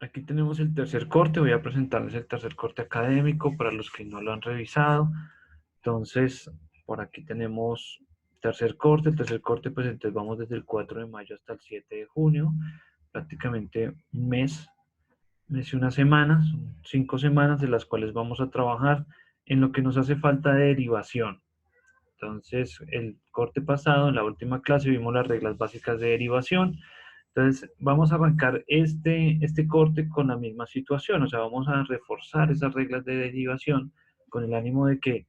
Aquí tenemos el tercer corte. Voy a presentarles el tercer corte académico para los que no lo han revisado. Entonces, por aquí tenemos tercer corte. El tercer corte, pues entonces vamos desde el 4 de mayo hasta el 7 de junio. Prácticamente un mes y una semana. Son 5 semanas de las cuales vamos a trabajar en lo que nos hace falta de derivación. Entonces, el corte pasado, en la última clase, vimos las reglas básicas de derivación. Entonces, vamos a arrancar este corte con la misma situación, o sea, vamos a reforzar esas reglas de derivación con el ánimo de que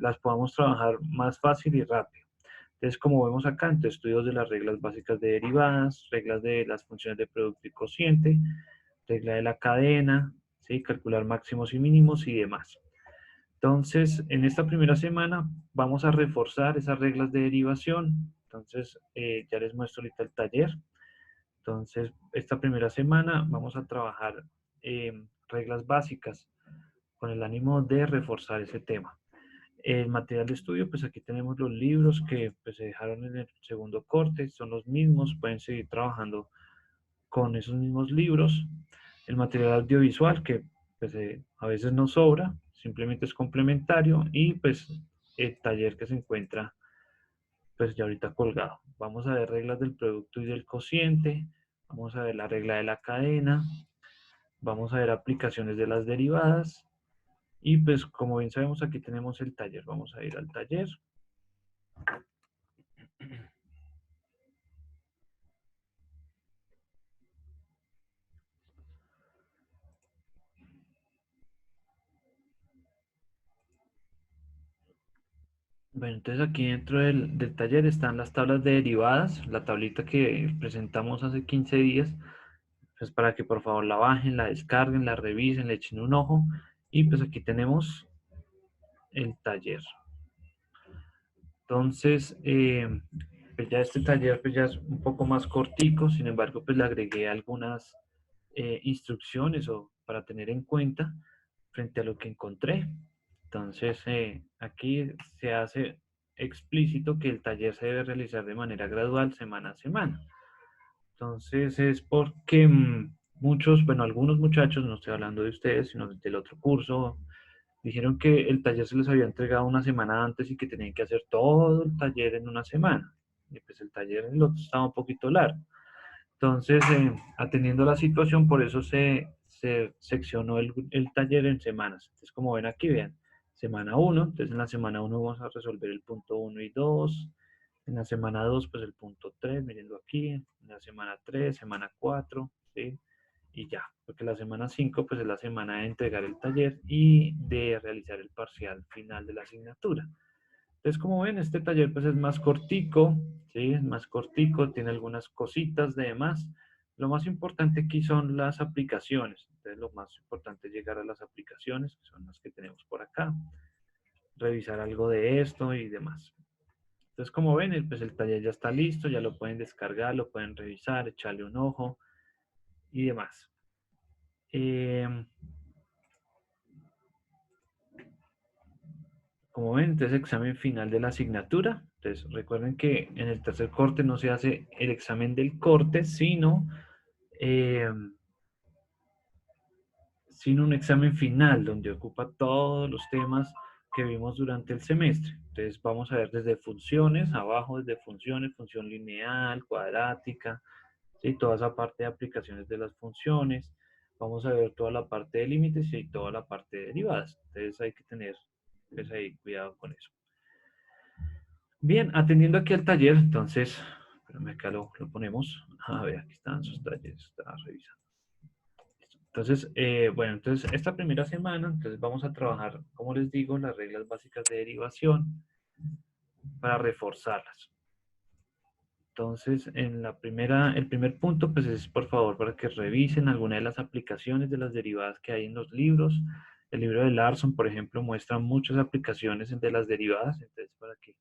las podamos trabajar más fácil y rápido. Entonces, como vemos acá, entonces, estudios de las reglas básicas de derivadas, reglas de las funciones de producto y cociente, regla de la cadena, ¿sí? Calcular máximos y mínimos y demás. Entonces, en esta primera semana vamos a reforzar esas reglas de derivación. Entonces, ya les muestro ahorita el taller. Entonces, esta primera semana vamos a trabajar reglas básicas con el ánimo de reforzar ese tema. El material de estudio, pues aquí tenemos los libros que pues, se dejaron en el segundo corte, son los mismos, pueden seguir trabajando con esos mismos libros. El material audiovisual que pues, a veces no sobra, simplemente es complementario y pues el taller que se encuentra pues ya ahorita colgado. Vamos a ver reglas del producto y del cociente, vamos a ver la regla de la cadena, vamos a ver aplicaciones de las derivadas y pues como bien sabemos aquí tenemos el taller. Vamos a ir al taller. Bueno, entonces aquí dentro del taller están las tablas de derivadas, la tablita que presentamos hace 15 días, pues para que por favor la bajen, la descarguen, la revisen, le echen un ojo. Y pues aquí tenemos el taller. Entonces, pues ya este taller pues ya es un poco más cortico, sin embargo, pues le agregué algunas instrucciones o para tener en cuenta frente a lo que encontré. Entonces, aquí se hace explícito que el taller se debe realizar de manera gradual, semana a semana. Entonces, es porque muchos, bueno, algunos muchachos, no estoy hablando de ustedes, sino del otro curso, dijeron que el taller se les había entregado una semana antes y que tenían que hacer todo el taller en una semana. Y pues el taller en el otro estaba un poquito largo. Entonces, atendiendo la situación, por eso se seccionó el taller en semanas. Entonces, como ven aquí, vean, semana 1, entonces en la semana 1 vamos a resolver el punto 1 y 2. En la semana 2, pues el punto 3, mirando aquí. En la semana 3, semana 4, ¿sí? Y ya, porque la semana 5 pues es la semana de entregar el taller y de realizar el parcial final de la asignatura. Entonces, como ven, este taller pues es más cortico, ¿sí? Es más cortico, tiene algunas cositas de demás. Lo más importante aquí son las aplicaciones. Entonces, lo más importante es llegar a las aplicaciones, que son las que tenemos por acá, revisar algo de esto y demás. Entonces, como ven, pues el taller ya está listo, ya lo pueden descargar, lo pueden revisar, echarle un ojo y demás. Como ven, entonces examen final de la asignatura. Entonces recuerden que en el tercer corte no se hace el examen del corte, eh, sino un examen final donde ocupa todos los temas que vimos durante el semestre. Entonces vamos a ver desde funciones, abajo desde funciones, función lineal, cuadrática, ¿sí? Toda esa parte de aplicaciones de las funciones. Vamos a ver toda la parte de límites y toda la parte de derivadas. Entonces hay que tener pues, ahí cuidado con eso. Bien, atendiendo aquí al taller, entonces, espérame acá lo ponemos. A ver, aquí están sus talleres, está revisando. Entonces, bueno, entonces esta primera semana, entonces vamos a trabajar, como les digo, las reglas básicas de derivación para reforzarlas. Entonces, el primer punto, pues es por favor para que revisen alguna de las aplicaciones de las derivadas que hay en los libros. El libro de Larson, por ejemplo, muestra muchas aplicaciones de las derivadas, entonces para que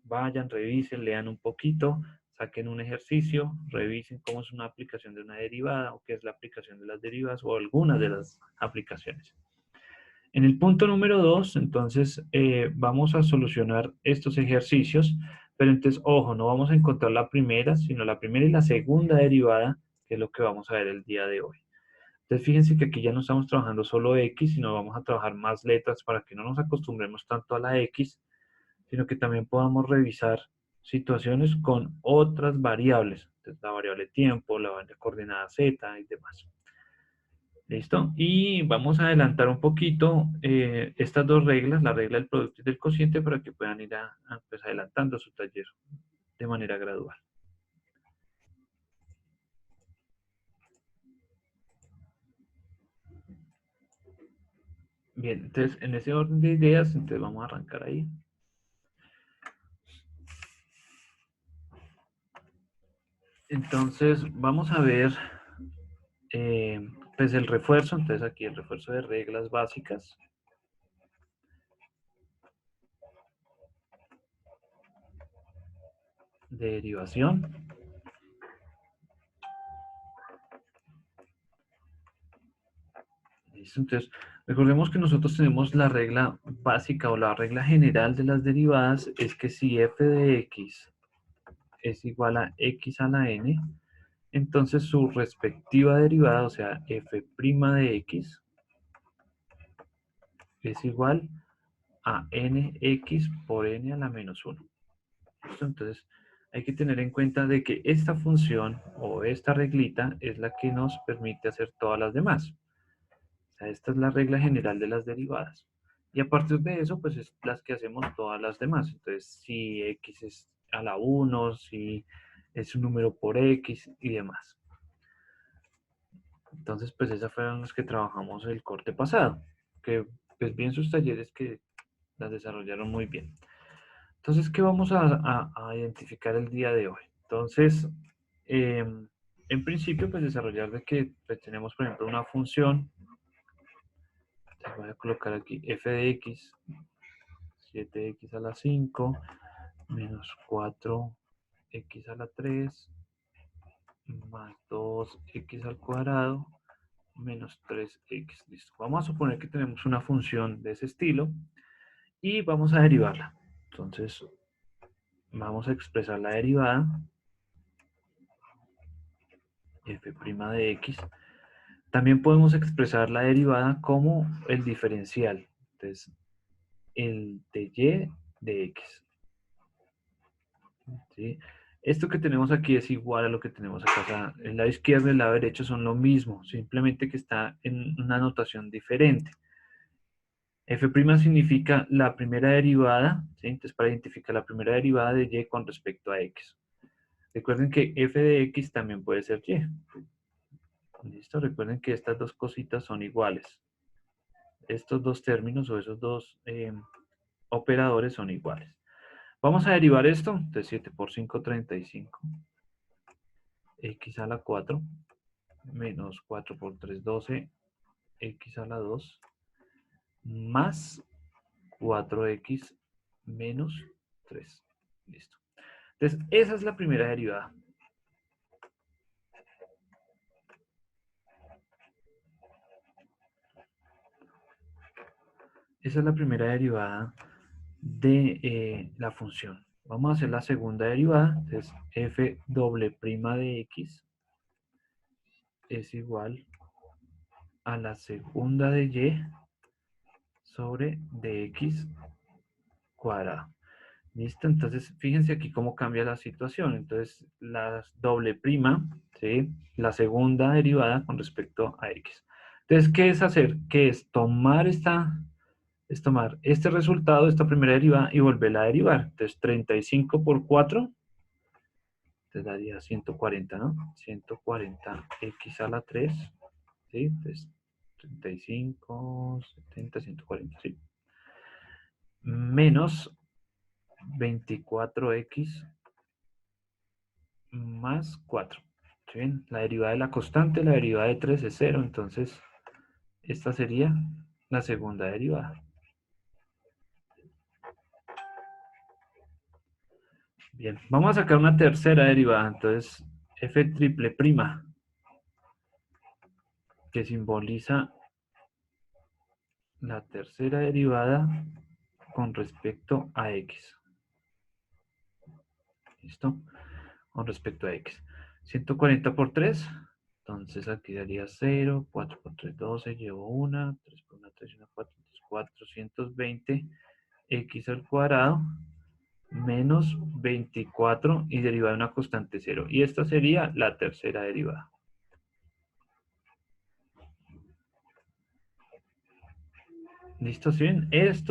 vayan, revisen, lean un poquito, saquen un ejercicio, revisen cómo es una aplicación de una derivada o qué es la aplicación de las derivadas o algunas de las aplicaciones. En el punto número 2, entonces, vamos a solucionar estos ejercicios, pero entonces, ojo, no vamos a encontrar la primera, sino la primera y la segunda derivada que es lo que vamos a ver el día de hoy. Entonces fíjense que aquí ya no estamos trabajando solo X, sino vamos a trabajar más letras para que no nos acostumbremos tanto a la X, sino que también podamos revisar situaciones con otras variables. Entonces, la variable tiempo, la variable coordenada Z y demás. ¿Listo? Y vamos a adelantar un poquito estas dos reglas, la regla del producto y del cociente, para que puedan ir pues, adelantando su taller de manera gradual. Bien, entonces en ese orden de ideas, entonces vamos a arrancar ahí. Entonces vamos a ver pues el refuerzo, entonces aquí el refuerzo de reglas básicas. De derivación. ¿Listo? Entonces, recordemos que nosotros tenemos la regla básica o la regla general de las derivadas, es que si f de x es igual a x a la n, entonces su respectiva derivada, o sea, f' de x, es igual a nx por n a la menos 1. ¿Listo? Entonces, hay que tener en cuenta de que esta función o esta reglita es la que nos permite hacer todas las demás. O sea, esta es la regla general de las derivadas. Y a partir de eso, pues es las que hacemos todas las demás. Entonces, si x es a la 1, si es un número por x y demás. Entonces, pues esas fueron las que trabajamos el corte pasado. Que pues bien sus talleres que las desarrollaron muy bien. Entonces, ¿qué vamos a identificar el día de hoy? Entonces, en principio, pues desarrollar de que pues, tenemos, por ejemplo, una función. Voy a colocar aquí f de x, 7x a la 5, menos 4x a la 3, más 2x al cuadrado, menos 3x. Listo. Vamos a suponer que tenemos una función de ese estilo y vamos a derivarla. Entonces, vamos a expresar la derivada f' de x. También podemos expresar la derivada como el diferencial. Entonces, el de y de x. ¿Sí? Esto que tenemos aquí es igual a lo que tenemos acá. O sea, el lado izquierdo y el lado derecho son lo mismo, simplemente que está en una notación diferente. F' significa la primera derivada, ¿sí? Entonces para identificar la primera derivada de y con respecto a x. Recuerden que f de x también puede ser y. ¿Listo? Recuerden que estas dos cositas son iguales. Estos dos términos o esos dos operadores son iguales. Vamos a derivar esto. Entonces 7 por 5, 35. X a la 4 menos 4 por 3, 12, x a la 2, más 4x menos 3. Listo. Entonces, esa es la primera derivada. Esa es la primera derivada de la función. Vamos a hacer la segunda derivada. Entonces, f doble prima de x es igual a la segunda de y sobre dx cuadrado. ¿Listo? Entonces, fíjense aquí cómo cambia la situación. Entonces, la doble prima, ¿sí? La segunda derivada con respecto a x. Entonces, ¿qué es hacer? ¿Qué es tomar tomar este resultado, esta primera derivada, y volverla a derivar? Entonces, 35 por 4, te daría 140, ¿no? 140x a la 3, ¿sí? Entonces, 35, 70, 140, ¿sí? Menos 24x más 4. ¿Sí ven? La derivada de la constante, la derivada de 3 es 0, entonces esta sería la segunda derivada. Bien, vamos a sacar una tercera derivada, entonces f triple prima, que simboliza la tercera derivada con respecto a x. ¿Listo? Con respecto a x. 140 por 3, Entonces aquí daría 0, 4 por 3, 12, llevo 1, 3 por 1, 3, 1, 4, 420 x al cuadrado menos 24 y derivada de una constante 0. Y esta sería la tercera derivada. ¿Listo? ¿Sí ven?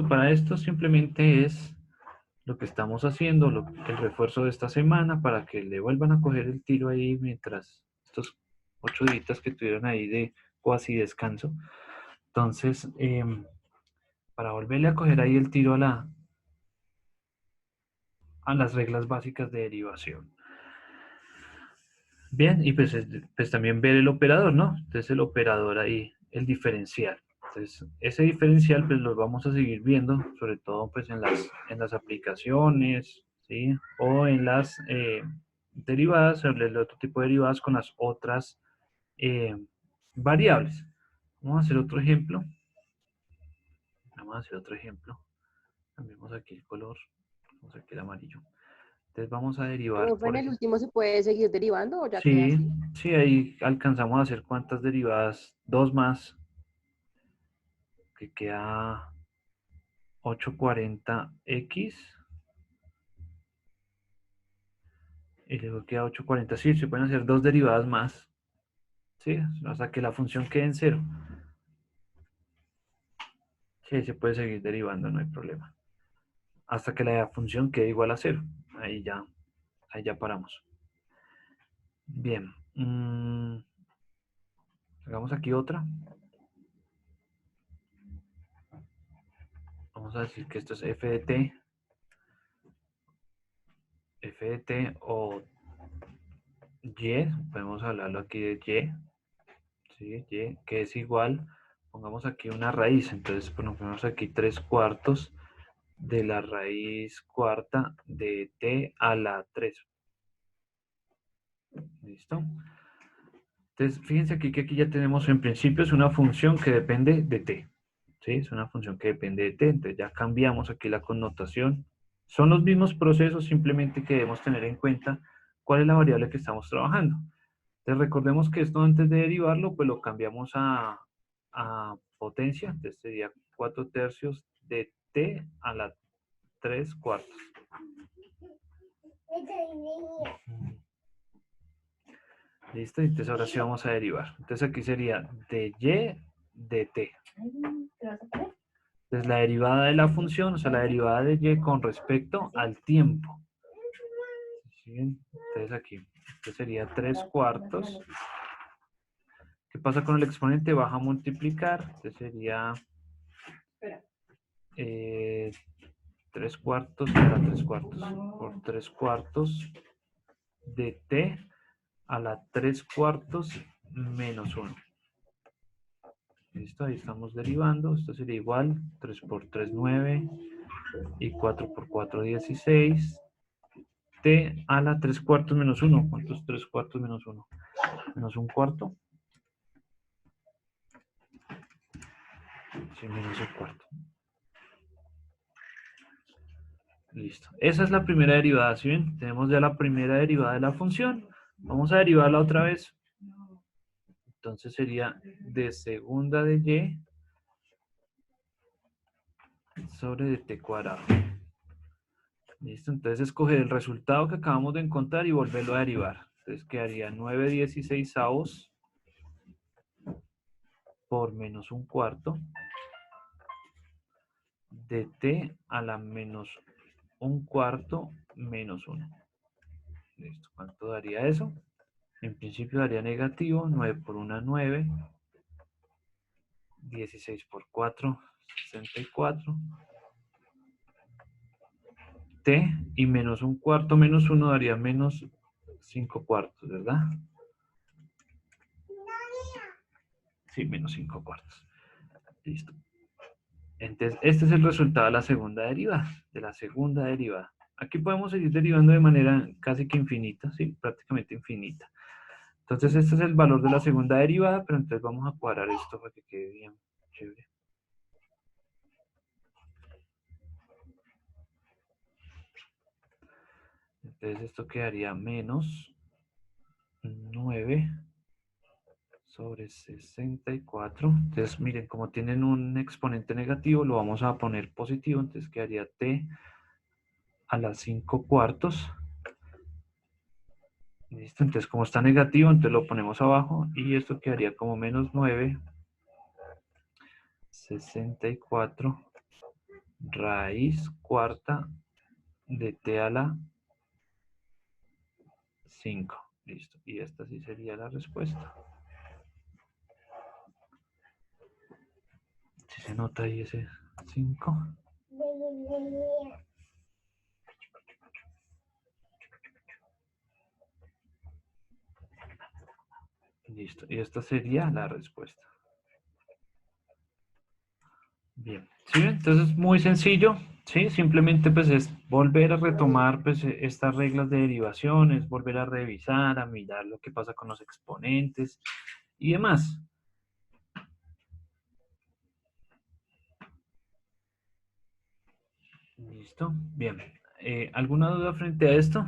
Para esto simplemente es lo que estamos haciendo, el refuerzo de esta semana para que le vuelvan a coger el tiro ahí mientras estos 8 días que tuvieron ahí de cuasi descanso. Entonces, para volverle a coger ahí el tiro a las reglas básicas de derivación. Bien, y pues también ver el operador, ¿no? Entonces el operador ahí, el diferencial. Entonces ese diferencial pues lo vamos a seguir viendo, sobre todo pues en las aplicaciones, ¿sí? O en las derivadas, el otro tipo de derivadas con las otras variables. Vamos a hacer otro ejemplo. Cambiemos aquí el color, vamos aquí el amarillo. Entonces vamos a derivar, Profe, por en el ejemplo. último se puede seguir derivando o ya queda Sí, así. sí, ahí alcanzamos a hacer cuántas derivadas, dos más, que queda 840x, y luego queda 840, sí, se pueden hacer dos derivadas más, sí, hasta que la función quede en cero. Sí, se puede seguir derivando, no hay problema. Hasta que la función quede igual a cero, ahí ya paramos. Bien, hagamos aquí otra. Vamos a decir que esto es f de t o y, podemos hablarlo aquí de y, ¿sí? Y, que es igual, pongamos aquí una raíz, entonces ponemos aquí 3/4 de la raíz cuarta de t a la 3. ¿Listo? Entonces, fíjense aquí que aquí ya tenemos, en principio es una función que depende de t. ¿Sí? Es una función que depende de t, entonces ya cambiamos aquí la connotación. Son los mismos procesos, simplemente que debemos tener en cuenta cuál es la variable que estamos trabajando. Entonces recordemos que esto antes de derivarlo, pues lo cambiamos a potencia, entonces sería 4/3 de t a la 3/4. Listo, entonces ahora sí vamos a derivar. Entonces aquí sería de y de t. Entonces la derivada de la función, o sea, la derivada de y con respecto al tiempo. ¿Sí? Entonces aquí, esto sería 3/4. ¿Qué pasa con el exponente? Baja a multiplicar, entonces sería 3/4 para 3/4 por 3/4 de t a la 3/4 menos 1. Listo, ahí estamos derivando. Esto sería igual, 3 por 3, 9, y 4 por 4, 16. T a la 3/4 menos 1. ¿Cuánto es 3/4 menos 1? Menos 1/4. Sí, menos 1/4. Listo. Esa es la primera derivada, ¿sí ven? Tenemos ya la primera derivada de la función. Vamos a derivarla otra vez. Entonces sería de segunda de y sobre de t cuadrado. Listo, entonces escoger el resultado que acabamos de encontrar y volverlo a derivar. Entonces quedaría 9/16 por menos 1/4 de t a la menos 1/4 menos 1. Listo, ¿cuánto daría eso? En principio daría negativo, 9 por 1, 9, 16 por 4, 64. T y menos 1/4 menos 1 daría menos 5/4, ¿verdad? Sí, menos 5/4. Listo. Entonces, este es el resultado de la segunda derivada. Aquí podemos seguir derivando de manera casi que infinita, sí, prácticamente infinita. Entonces, este es el valor de la segunda derivada, pero entonces vamos a cuadrar esto para que quede bien chévere. Entonces, esto quedaría menos 9 sobre 64. Entonces, miren, como tienen un exponente negativo, lo vamos a poner positivo. Entonces quedaría t a la 5 cuartos. Listo, entonces como está negativo, entonces lo ponemos abajo. Y esto quedaría como menos 9, 64, raíz cuarta de t a la 5. Listo, y esta sí sería la respuesta. Si se nota ahí ese 5. Listo, y esta sería la respuesta. Bien, ¿sí? Entonces muy sencillo, ¿sí? Simplemente pues es volver a retomar pues estas reglas de derivaciones, volver a revisar, a mirar lo que pasa con los exponentes y demás. Listo, bien. ¿Alguna duda frente a esto?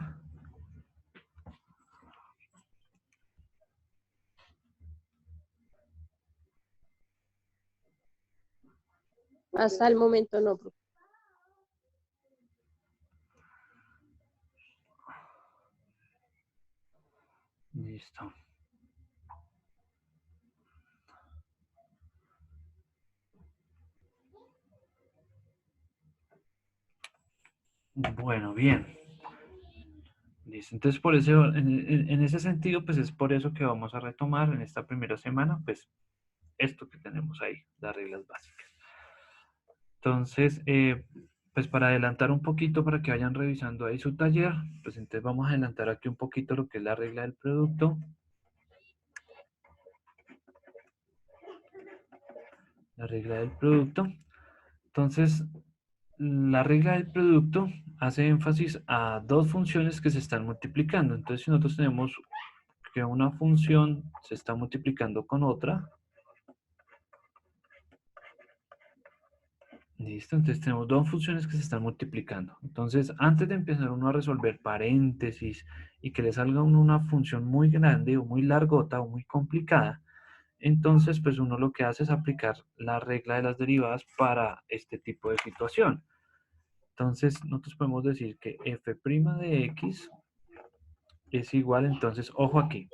Hasta el momento no, profe. Listo. Bueno, bien. Listo. Entonces, por eso, en ese sentido, pues es por eso que vamos a retomar en esta primera semana, pues esto que tenemos ahí, las reglas básicas. Entonces, pues para adelantar un poquito, para que vayan revisando ahí su taller, pues entonces vamos a adelantar aquí un poquito lo que es la regla del producto. La regla del producto. Entonces, la regla del producto hace énfasis a dos funciones que se están multiplicando. Entonces, si nosotros tenemos que una función se está multiplicando con otra, listo, entonces tenemos dos funciones que se están multiplicando. Entonces, antes de empezar uno a resolver paréntesis y que le salga a uno una función muy grande o muy largota o muy complicada, entonces pues uno lo que hace es aplicar la regla de las derivadas para este tipo de situación. Entonces, nosotros podemos decir que f' de x es igual, entonces, ojo aquí.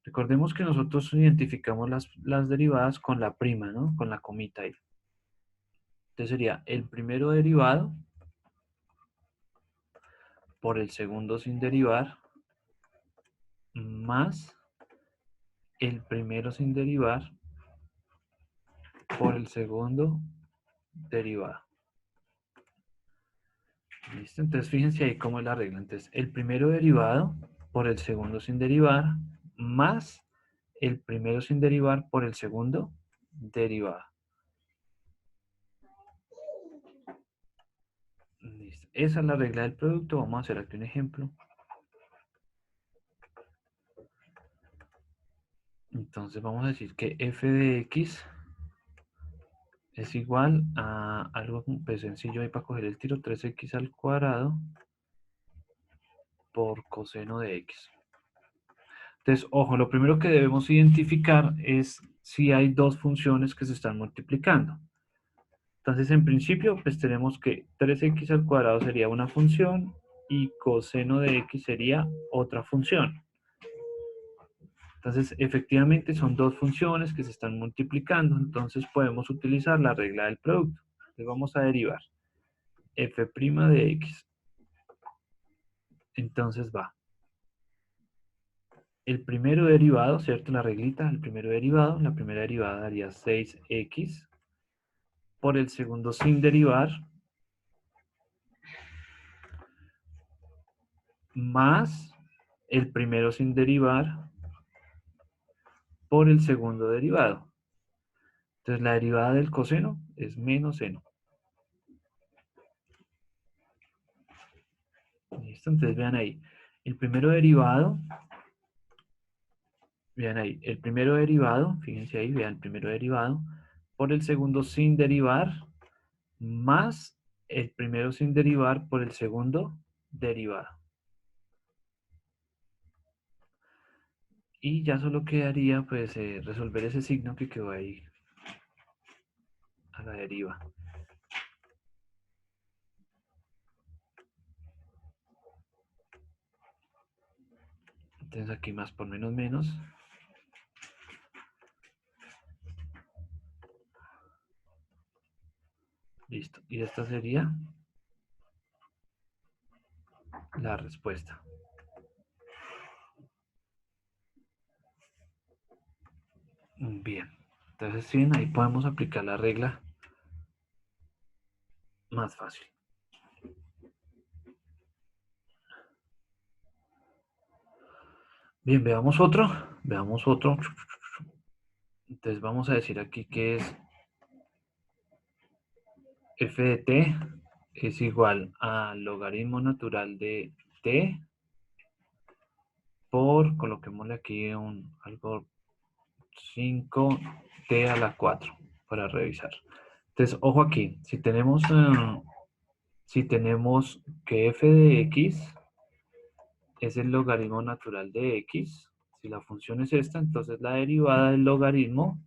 Recordemos que nosotros identificamos las derivadas con la prima, ¿no? Con la comita ahí. Entonces sería el primero derivado por el segundo sin derivar más el primero sin derivar por el segundo derivado. ¿Listo? Entonces fíjense ahí cómo es la regla. Entonces el primero derivado por el segundo sin derivar más el primero sin derivar por el segundo derivado. Listo. Esa es la regla del producto. Vamos a hacer aquí un ejemplo. Entonces vamos a decir que f de x es igual a algo pues, sencillo ahí para coger el tiro, 3x al cuadrado por coseno de x. Entonces, ojo, lo primero que debemos identificar es si hay dos funciones que se están multiplicando. Entonces, en principio, pues tenemos que 3x al cuadrado sería una función y coseno de x sería otra función. Entonces, efectivamente son dos funciones que se están multiplicando, entonces podemos utilizar la regla del producto. Entonces vamos a derivar f' de x. Entonces va el primero derivado, ¿cierto? La reglita, el primero derivado, la primera derivada daría 6x por el segundo sin derivar más el primero sin derivar por el segundo derivado. Entonces la derivada del coseno es menos seno. ¿Listo? Entonces vean ahí. El primero derivado, vean ahí, el primero derivado, fíjense ahí, vean el primero derivado, por el segundo sin derivar, más el primero sin derivar por el segundo derivado. Y ya solo quedaría pues resolver ese signo que quedó ahí a la deriva. Entonces aquí más por menos menos. Listo. Y esta sería la respuesta. Bien. Entonces, sí, ahí podemos aplicar la regla más fácil. Bien, veamos otro. Veamos otro. Entonces vamos a decir aquí que es f de t es igual al logaritmo natural de t por, coloquémosle aquí algo 5t a la 4 para revisar. Entonces, ojo aquí, si tenemos que f de x es el logaritmo natural de x, si la función es esta, entonces la derivada del logaritmo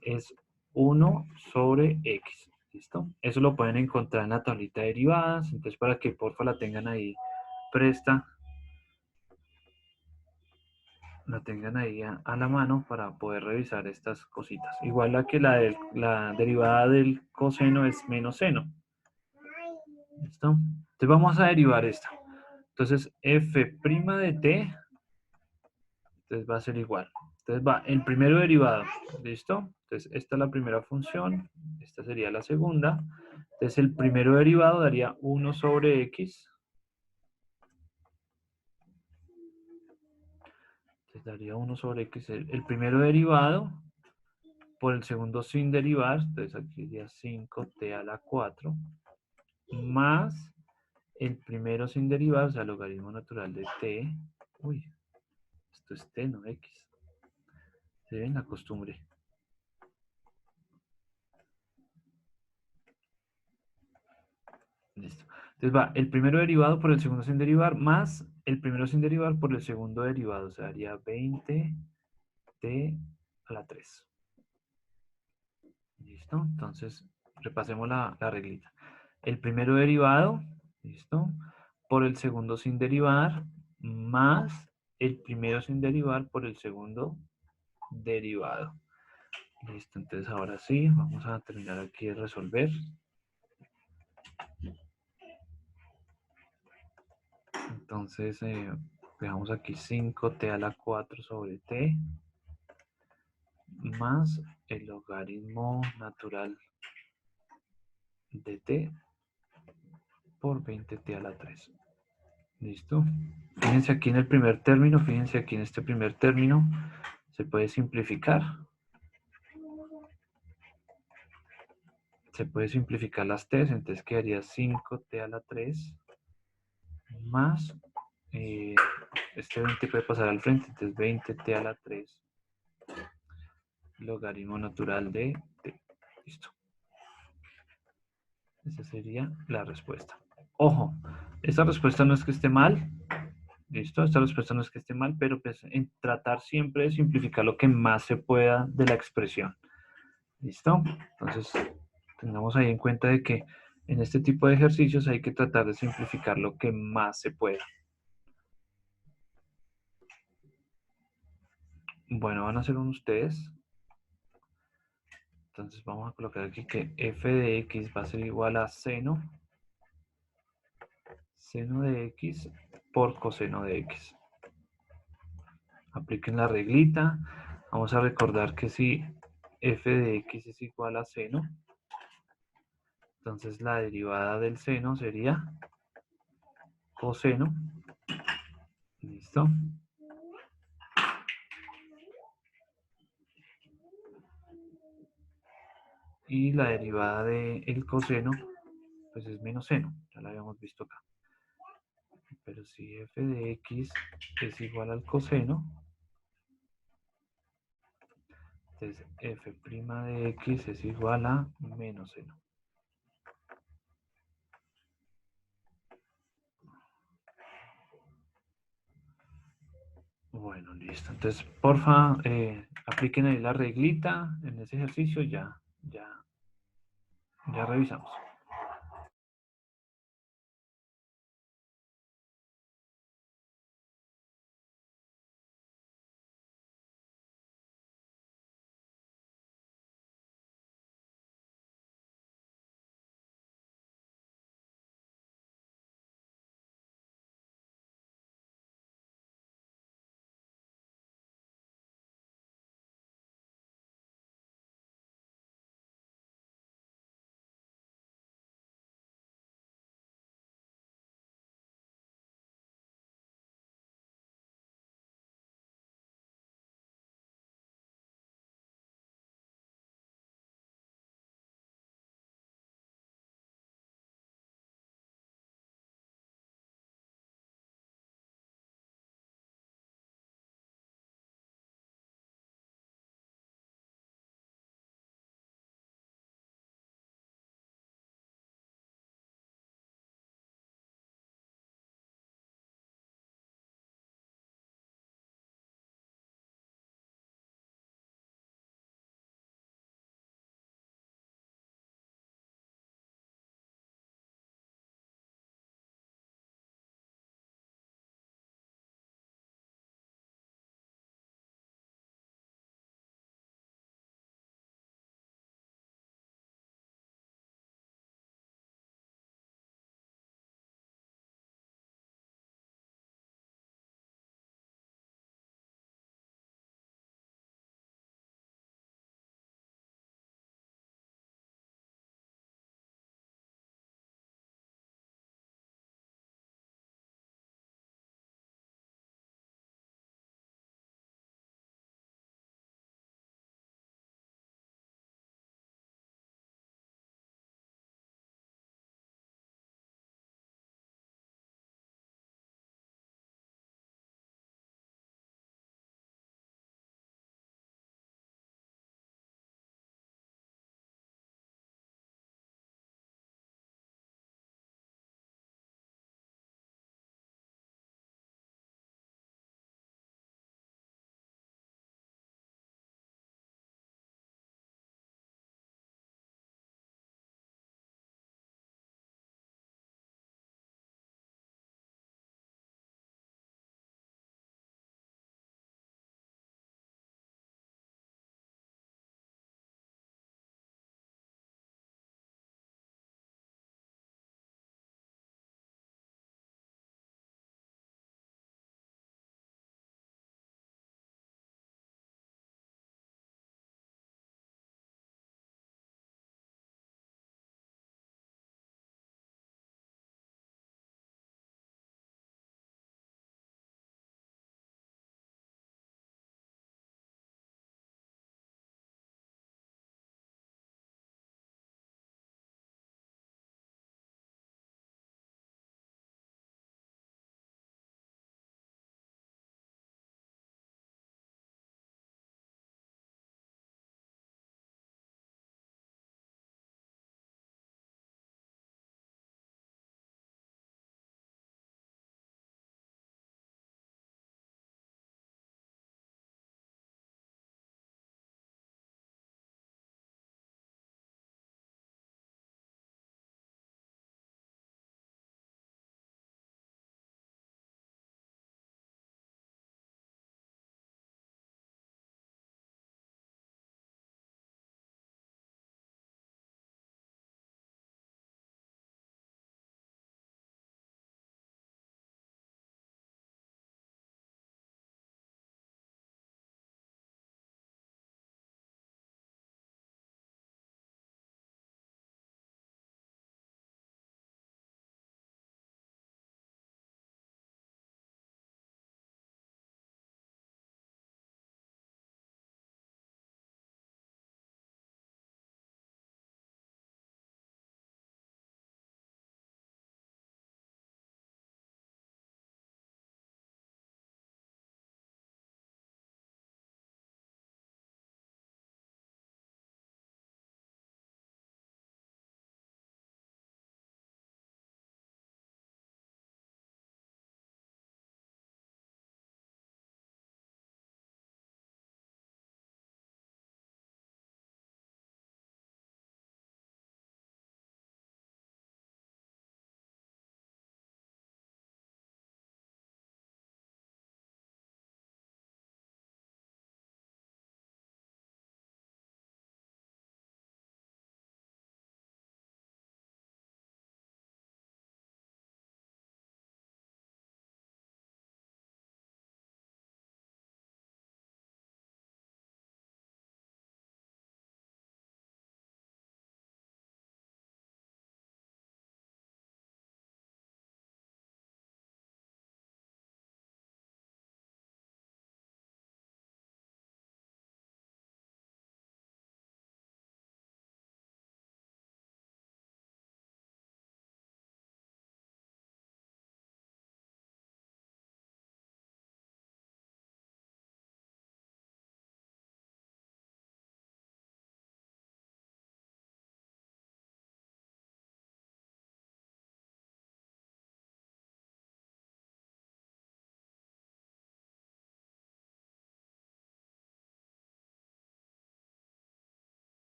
es 1 sobre x. ¿Listo? Eso lo pueden encontrar en la tablita de derivadas, entonces para que porfa la tengan ahí presta, la tengan ahí a la mano para poder revisar estas cositas. Igual la derivada del coseno es menos seno. ¿Listo? Entonces vamos a derivar esta. Entonces f' de t, entonces va a ser igual. Entonces va el primero derivado, ¿listo? Entonces esta es la primera función, esta sería la segunda. Entonces el primero derivado daría 1 sobre x. Entonces daría 1 sobre x el primero derivado por el segundo sin derivar. Entonces aquí sería 5t a la 4 más el primero sin derivar, o sea, el logaritmo natural de t. Uy, esto es t, no x. Se ven la costumbre. Listo. Entonces va el primero derivado por el segundo sin derivar más el primero sin derivar por el segundo derivado. O sea, daría 20t a la 3. ¿Listo? Entonces, repasemos la reglita. El primero derivado, ¿listo? Por el segundo sin derivar más el primero sin derivar por el segundo derivado. Listo, entonces ahora sí, vamos a terminar aquí de resolver. Entonces, dejamos aquí 5t a la 4 sobre t más el logaritmo natural de t por 20t a la 3. ¿Listo? Fíjense aquí en el primer término, fíjense aquí en este primer término, se puede simplificar. Se puede simplificar las t's, entonces quedaría 5t a la 3 más, este 20 puede pasar al frente, entonces 20t a la 3 logaritmo natural de t. Listo. Esa sería la respuesta. Ojo, esta respuesta no es que esté mal. Listo, esta respuesta no es que esté mal, pero pues en tratar siempre de simplificar lo que más se pueda de la expresión. ¿Listo? Entonces, tengamos ahí en cuenta de que en este tipo de ejercicios hay que tratar de simplificar lo que más se pueda. Bueno, van a hacer ustedes. Entonces vamos a colocar aquí que f de x va a ser igual a seno de x por coseno de x. Apliquen la reglita. Vamos a recordar que si f de x es igual a seno, entonces la derivada del seno sería coseno. ¿Listo? Y la derivada del coseno, pues es menos seno. Ya la habíamos visto acá. Pero si f de x es igual al coseno, entonces f' de x es igual a menos seno. Bueno, listo. Entonces, porfa, apliquen ahí la reglita en ese ejercicio, ya revisamos.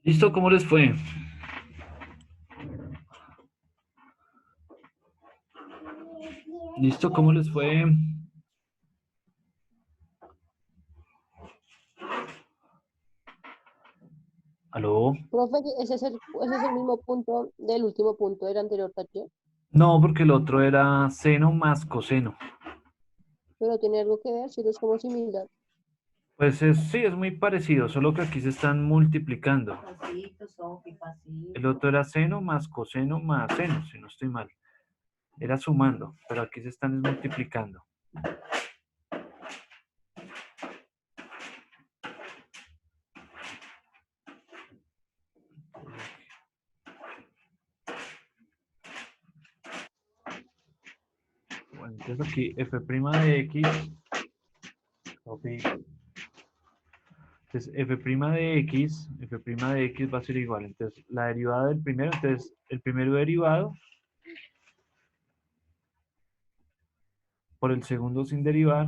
¿Listo? ¿Cómo les fue? ¿Listo? ¿Cómo les fue? ¿Aló? Profe, ese es el mismo punto del último punto del anterior taller, No, porque el otro era seno más coseno. pero tiene algo que ver, si no es como similar. Pues sí, es muy parecido, solo que aquí se están multiplicando. El otro era seno más coseno más seno, si no estoy mal. Era sumando, pero aquí se están multiplicando. Bueno, entonces aquí f' de x, entonces f' de x va a ser igual. Entonces la derivada del primero, entonces el primero derivado por el segundo sin derivar,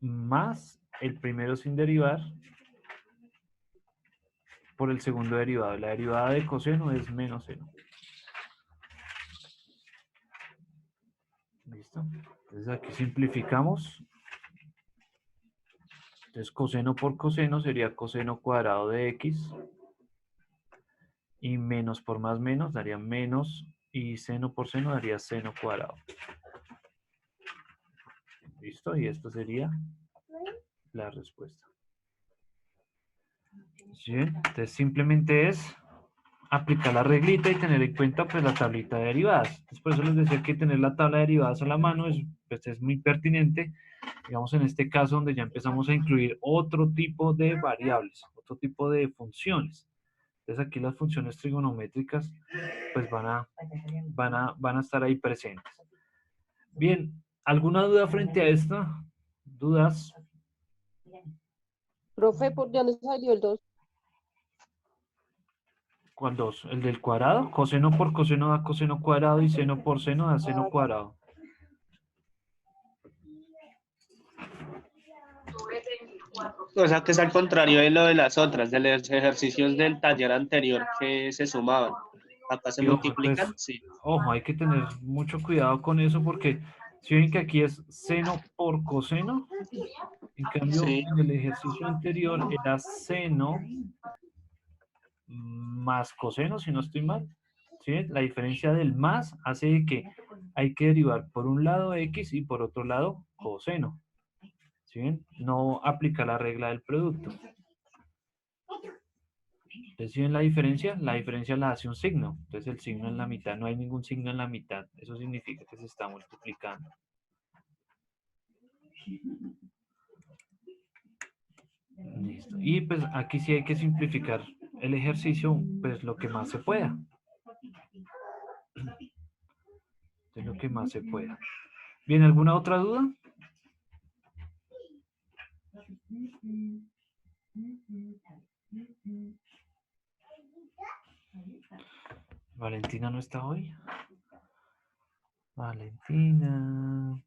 más el primero sin derivar por el segundo derivado. La derivada de coseno es menos seno. ¿Listo? Entonces aquí simplificamos. Entonces coseno por coseno sería coseno cuadrado de x. Y menos por más menos daría menos. Y seno por seno daría seno cuadrado. ¿Listo? Y esto sería la respuesta. ¿Sí? Entonces simplemente es aplicar la reglita y tener en cuenta pues la tablita de derivadas. Entonces, por eso les decía que tener la tabla de derivadas a la mano pues, es muy pertinente, digamos en este caso donde ya empezamos a incluir otro tipo de variables, otro tipo de funciones. Entonces aquí las funciones trigonométricas pues van a estar ahí presentes. Bien, ¿alguna duda frente a esto? ¿Dudas? Profe, ¿por dónde salió el 2? ¿Cuál dos? ¿El del cuadrado? Coseno por coseno da coseno cuadrado y seno por seno da seno Ah, ya. cuadrado. O sea que es al contrario de lo de las otras, de los ejercicios del taller anterior que se sumaban. Acá se Y ojo, entonces, multiplican, sí. ojo, hay que tener mucho cuidado con eso porque si ven que aquí es seno por coseno, en cambio Sí. en el ejercicio anterior era seno más coseno, si no estoy mal. ¿Sí? La diferencia del más hace que hay que derivar por un lado x y por otro lado coseno. ¿Sí? No aplica la regla del producto. Entonces, ¿sí ven la diferencia? La diferencia la hace un signo. Entonces, el signo en la mitad, no hay ningún signo en la mitad. Eso significa que se está multiplicando. Listo. Y pues aquí sí hay que simplificar el ejercicio, pues lo que más se pueda. De lo que más se pueda. ¿Bien? ¿Alguna otra duda? Valentina no está hoy. Valentina.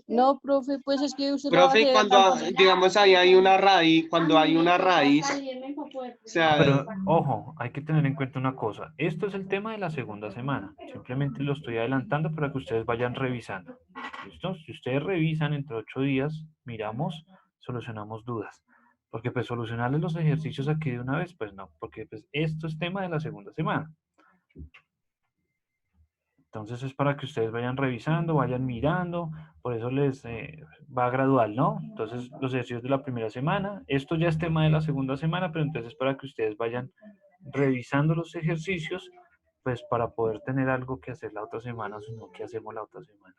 No, profe, pues es que usted lo va a Profe, hacer cuando, digamos, ahí hay una raíz, cuando hay una raíz, o sea, Pero ojo, hay que tener en cuenta una cosa. Esto es el tema de la segunda semana. Simplemente lo estoy adelantando para que ustedes vayan revisando. ¿Listo? Si ustedes revisan entre 8 días, miramos, solucionamos dudas. Porque pues solucionarles los ejercicios aquí de una vez, pues no, porque pues esto es tema de la segunda semana. Entonces es para que ustedes vayan revisando, vayan mirando, por eso les va gradual, ¿no? Entonces los ejercicios de la primera semana, esto ya es tema de la segunda semana, pero entonces para que ustedes vayan revisando los ejercicios, pues para poder tener algo que hacer la otra semana, sino que hacemos la otra semana.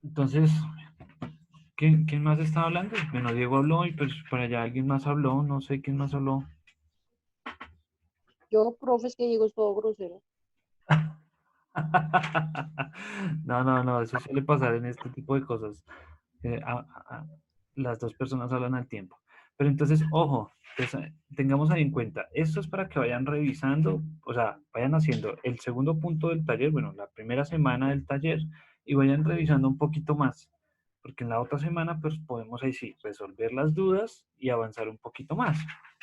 Entonces, ¿quién más estaba hablando? Bueno, Diego habló y pues para allá alguien más habló, no sé quién más habló. Yo, profe, es que digo es todo grosero. No, eso suele pasar en este tipo de cosas. Las dos personas hablan al tiempo. Pero entonces, ojo, pues, tengamos ahí en cuenta, esto es para que vayan revisando, o sea, vayan haciendo el segundo punto del taller, bueno, la primera semana del taller, y vayan revisando un poquito más, porque en la otra semana, pues podemos ahí sí resolver las dudas y avanzar un poquito más.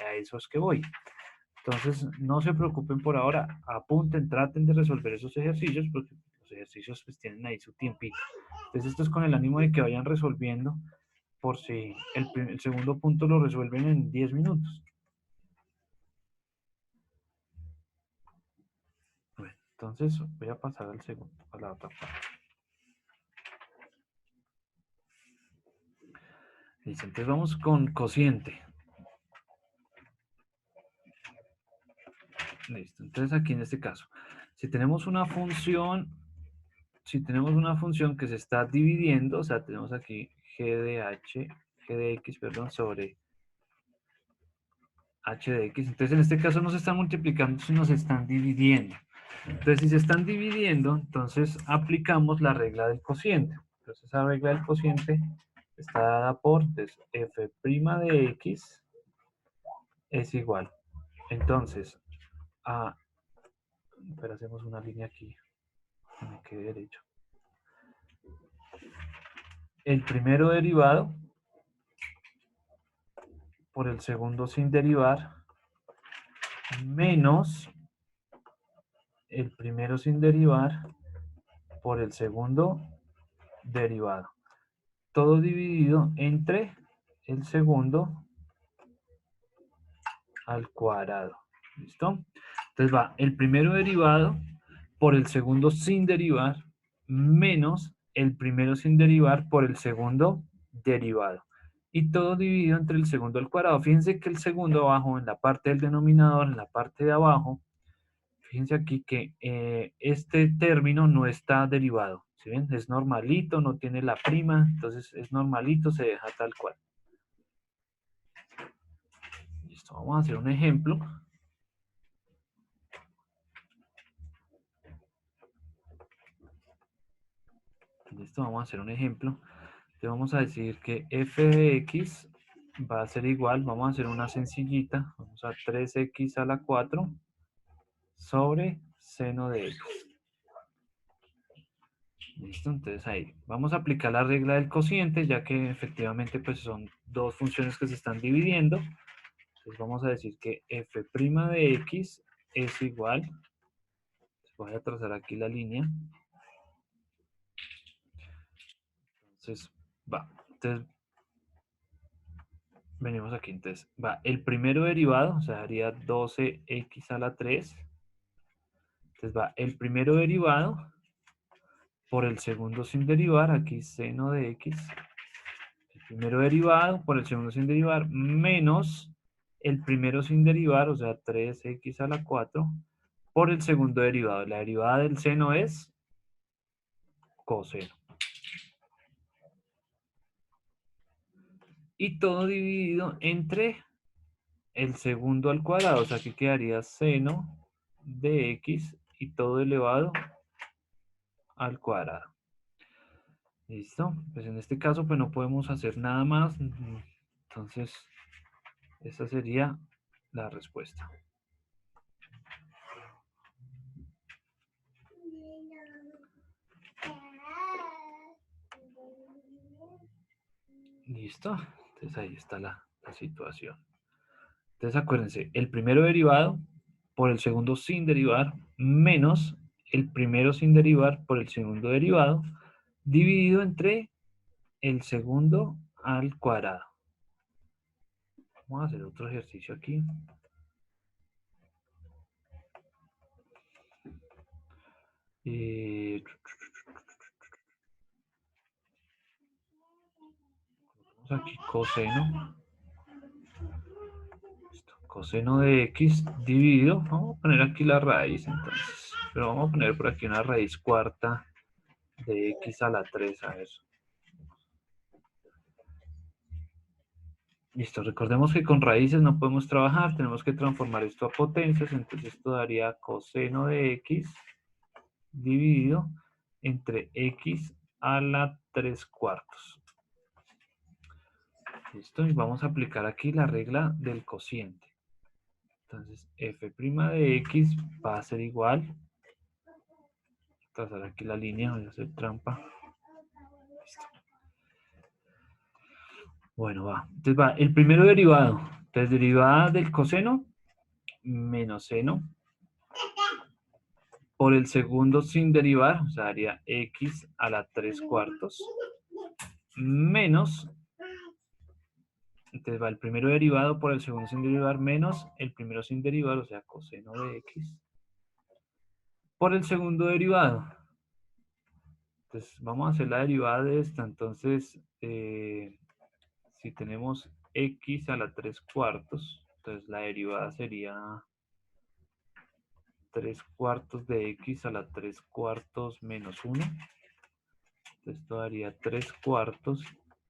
A eso es que voy. Entonces, no se preocupen por ahora, apunten, traten de resolver esos ejercicios, porque los ejercicios pues tienen ahí su tiempito. Entonces, esto es con el ánimo de que vayan resolviendo, por si el segundo punto lo resuelven en 10 minutos. Bueno, entonces voy a pasar al segundo, a la otra parte. Listo, entonces vamos con cociente. Listo, entonces aquí en este caso, si tenemos una función que se está dividiendo, o sea, tenemos aquí g de x, perdón, sobre h de x, entonces en este caso no se están multiplicando, sino se están dividiendo. Entonces, si se están dividiendo, entonces aplicamos la regla del cociente. Entonces, esa regla del cociente está dada por f' de x es igual. Entonces, pero hacemos una línea aquí, que me quede derecho. El primero derivado por el segundo sin derivar, menos el primero sin derivar por el segundo derivado. Todo dividido entre el segundo al cuadrado. ¿Listo? Entonces va el primero derivado por el segundo sin derivar menos el primero sin derivar por el segundo derivado. Y todo dividido entre el segundo al cuadrado. Fíjense que el segundo abajo, en la parte del denominador, en la parte de abajo, fíjense aquí que este término no está derivado. ¿Sí ven? Es normalito, no tiene la prima, entonces es normalito, se deja tal cual. Listo, vamos a hacer un ejemplo. Listo, vamos a hacer un ejemplo. Entonces vamos a decir que f de x va a ser igual, vamos a hacer una sencillita, vamos a 3x a la 4 sobre seno de x. Listo, entonces ahí vamos a aplicar la regla del cociente, ya que efectivamente pues son dos funciones que se están dividiendo. Entonces vamos a decir que f' de x es igual, voy a trazar aquí la línea. Entonces va, entonces venimos aquí, entonces va el primero derivado, o sea, haría 12x a la 3. Entonces va el primero derivado por el segundo sin derivar, aquí seno de x. El primero derivado por el segundo sin derivar menos el primero sin derivar, o sea, 3x a la 4, por el segundo derivado. La derivada del seno es coseno. Y todo dividido entre el segundo al cuadrado, o sea, aquí quedaría seno de x y todo elevado al cuadrado. ¿Listo? Pues en este caso pues no podemos hacer nada más. Entonces, esa sería la respuesta. ¿Listo? Entonces ahí está la situación. Entonces acuérdense, el primero derivado por el segundo sin derivar menos el primero sin derivar por el segundo derivado dividido entre el segundo al cuadrado. Vamos a hacer otro ejercicio aquí. Aquí coseno. Coseno de x dividido, vamos a poner aquí la raíz entonces, pero vamos a poner por aquí una raíz cuarta de x a la 3, a ver. Listo, recordemos que con raíces no podemos trabajar, tenemos que transformar esto a potencias, entonces esto daría coseno de x dividido entre x a la 3/4. Listo, y vamos a aplicar aquí la regla del cociente. Entonces, f' de x va a ser igual. Trazar aquí la línea, voy a hacer trampa. Listo. Bueno, va. Entonces va el primero derivado. Entonces, derivada del coseno menos seno por el segundo sin derivar, o sea, haría x a la 3/4 menos, entonces va el primero derivado por el segundo sin derivar menos el primero sin derivar, o sea, coseno de x, por el segundo derivado. Entonces, vamos a hacer la derivada de esta. Entonces, si tenemos x a la 3/4, entonces la derivada sería 3/4 de x a la 3/4 menos 1. Entonces, esto daría 3/4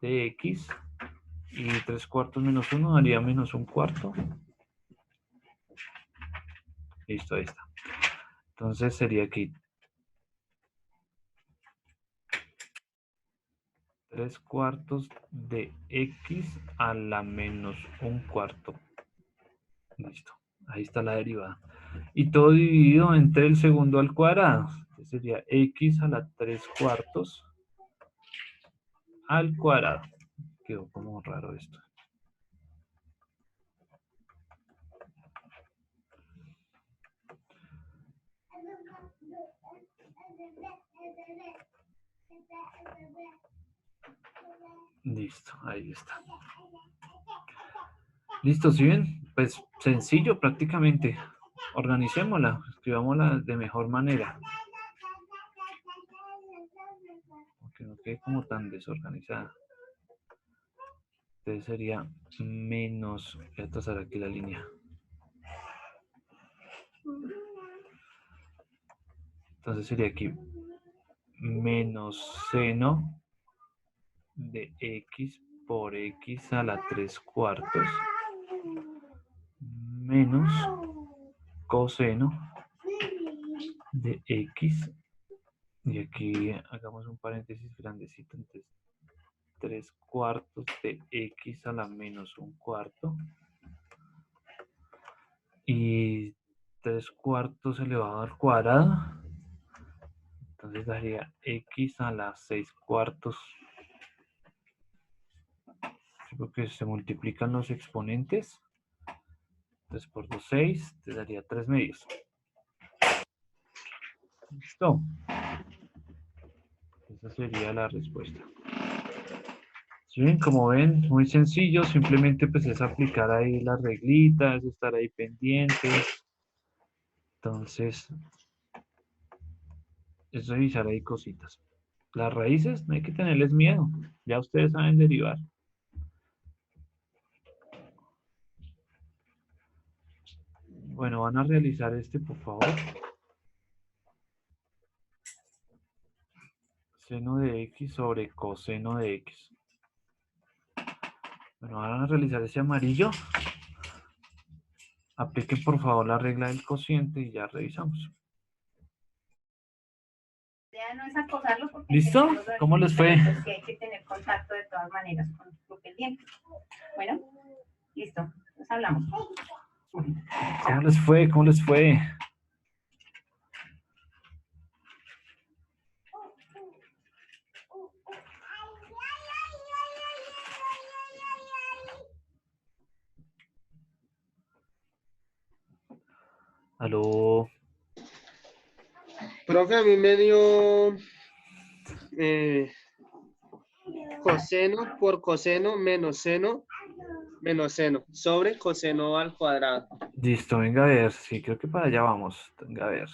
de x. Y 3/4 menos 1 daría menos 1/4. Listo, ahí está. Entonces sería aquí 3/4 de x a la menos 1/4. Listo. Ahí está la derivada. Y todo dividido entre el segundo al cuadrado. Entonces sería x a la 3/4 al cuadrado. Quedó como raro esto. Listo, ahí está. Listo, ¿sí ven? Pues sencillo prácticamente. Organicémosla, escribámosla de mejor manera. Que no quede como tan desorganizada. Entonces sería menos, voy a trazar aquí la línea. Entonces sería aquí menos seno de x por x a la 3/4 menos coseno de x, y aquí hagamos un paréntesis grandecito, entonces 3/4 de x a la menos 1/4 y 3/4 elevado al cuadrado, entonces daría x a la 6/4, porque se multiplican los exponentes. Entonces por 2, 6, te daría 3 medios. Listo. Esa sería la respuesta. ¿Sí ven? Como ven, muy sencillo. Simplemente pues es aplicar ahí las reglitas, estar ahí pendientes. Entonces, es revisar ahí cositas. Las raíces no hay que tenerles miedo. Ya ustedes saben derivar. Bueno, van a realizar este, por favor. Seno de x sobre coseno de x. Bueno, van a realizar ese amarillo. Apliquen por favor la regla del cociente y ya revisamos. No es acosarlo porque ¿Listo? ¿Cómo les fue? pues sí hay que tener contacto de todas maneras con lo pendiente. Bueno, listo, nos hablamos. ¿Cómo les fue? ¿Cómo les fue? Aló. Profe, a mí me dio coseno por coseno menos seno sobre coseno al cuadrado. Listo, venga a ver. Sí, creo que para allá vamos. Venga a ver.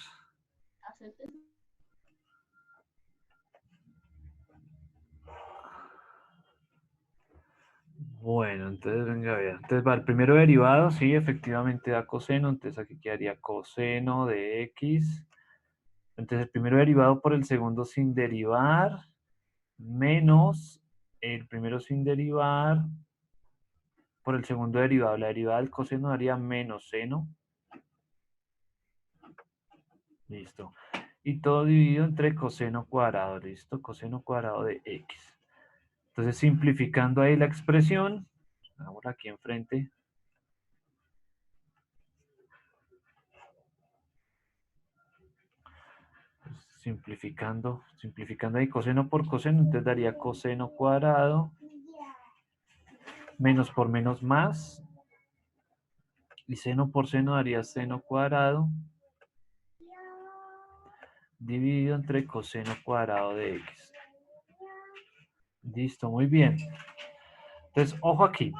Bueno, entonces venga a ver. Entonces va el primero derivado, sí, efectivamente da coseno. Entonces aquí quedaría coseno de x. Entonces el primero derivado por el segundo sin derivar menos el primero sin derivar por el segundo derivado. La derivada del coseno daría menos seno. Listo. y todo dividido entre coseno cuadrado, ¿listo? Coseno cuadrado de x. Entonces, simplificando ahí la expresión, vamos aquí enfrente. Simplificando ahí coseno por coseno, entonces daría coseno cuadrado, menos por menos más, y seno por seno daría seno cuadrado, dividido entre coseno cuadrado de x. Listo, muy bien. Entonces, ojo aquí.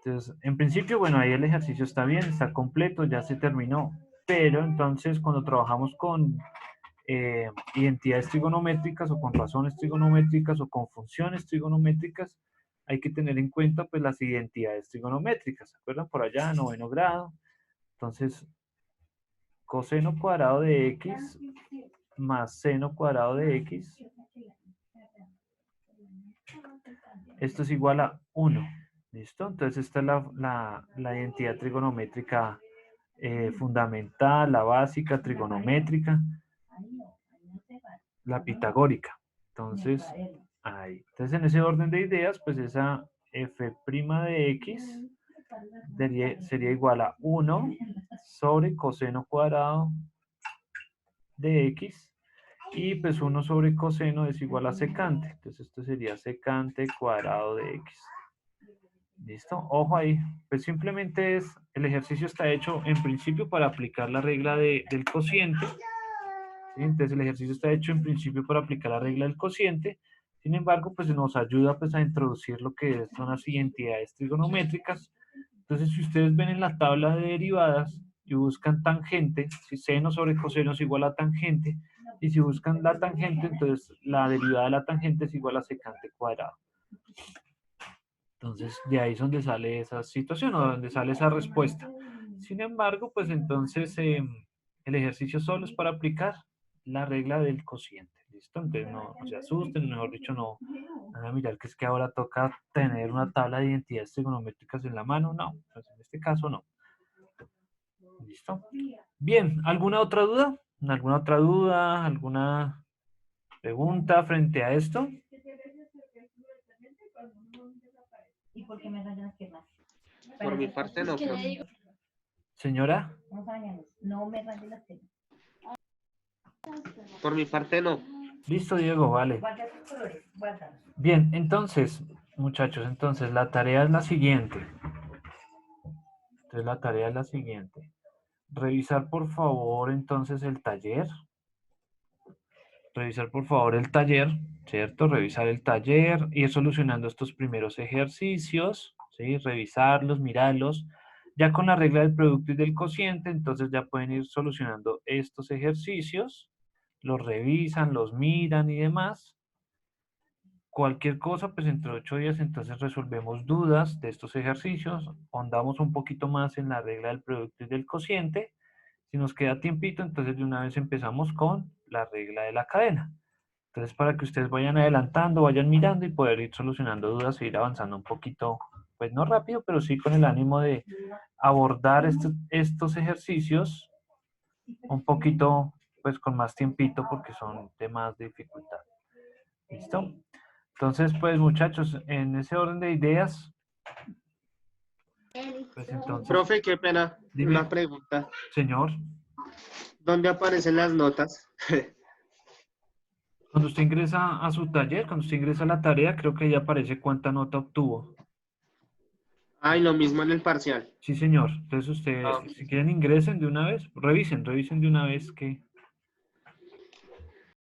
Entonces, en principio, bueno, ahí el ejercicio está bien, está completo, ya se terminó. Pero entonces, cuando trabajamos con identidades trigonométricas o con razones trigonométricas o con funciones trigonométricas, hay que tener en cuenta pues las identidades trigonométricas. ¿Se acuerdan? Por allá, 9º grado. Entonces, coseno cuadrado de x más seno cuadrado de x. Esto es igual a 1. ¿Listo? Entonces esta es la identidad trigonométrica fundamental, la básica, trigonométrica, la pitagórica. Entonces, ahí. Entonces en ese orden de ideas, pues esa f' de x sería igual a 1 sobre coseno cuadrado de x. Y pues 1 sobre coseno es igual a secante. Entonces esto sería secante cuadrado de x. ¿Listo? Ojo ahí. Pues simplemente el ejercicio está hecho en principio para aplicar la regla del cociente. ¿Sí? Entonces el ejercicio está hecho en principio para aplicar la regla del cociente. Sin embargo, pues nos ayuda pues a introducir lo que son las identidades trigonométricas. Entonces, si ustedes ven en la tabla de derivadas y buscan tangente, si seno sobre coseno es igual a tangente, y si buscan la tangente, entonces la derivada de la tangente es igual a secante cuadrado. Entonces, de ahí es donde sale esa situación o donde sale esa respuesta. Sin embargo, pues entonces el ejercicio solo es para aplicar la regla del cociente. ¿Listo? Entonces no se asusten, mejor dicho, no van a mirar que es que ahora toca tener una tabla de identidades trigonométricas en la mano. No, pues en este caso no. ¿Listo? Bien, ¿alguna otra duda? ¿Alguna otra duda? ¿Alguna pregunta frente a esto? ¿Y por qué me rayan las piernas? Por mi parte no, profe. Señora. Vamos a bañarnos. No me rayen las piernas. Por mi parte no. Listo, Diego, vale. Guarda tus colores, guárdalos. Bien, entonces, muchachos, entonces la tarea es la siguiente. Revisar, por favor, entonces el taller. Revisar, por favor, el taller, ¿cierto? Revisar el taller, ir solucionando estos primeros ejercicios, ¿sí? Revisarlos, mirarlos. Ya con la regla del producto y del cociente, entonces ya pueden ir solucionando estos ejercicios. Los revisan, los miran y demás. Cualquier cosa, pues entre 8 días entonces resolvemos dudas de estos ejercicios, ahondamos un poquito más en la regla del producto y del cociente. Si nos queda tiempito, entonces de una vez empezamos con la regla de la cadena. Entonces para que ustedes vayan adelantando, vayan mirando y poder ir solucionando dudas e ir avanzando un poquito, pues no rápido, pero sí con el ánimo de abordar estos ejercicios un poquito, pues con más tiempito porque son de más dificultad. ¿Listo? Entonces, pues muchachos, en ese orden de ideas, pues entonces, Profe, qué pena. Dime. Una pregunta. señor, ¿Dónde aparecen las notas? cuando usted ingresa a su taller, cuando usted ingresa a la tarea, creo que ahí aparece cuánta nota obtuvo. Ay, lo mismo en el parcial. Sí, señor. Entonces usted, Ah, ok. si quieren ingresen de una vez, revisen de una vez que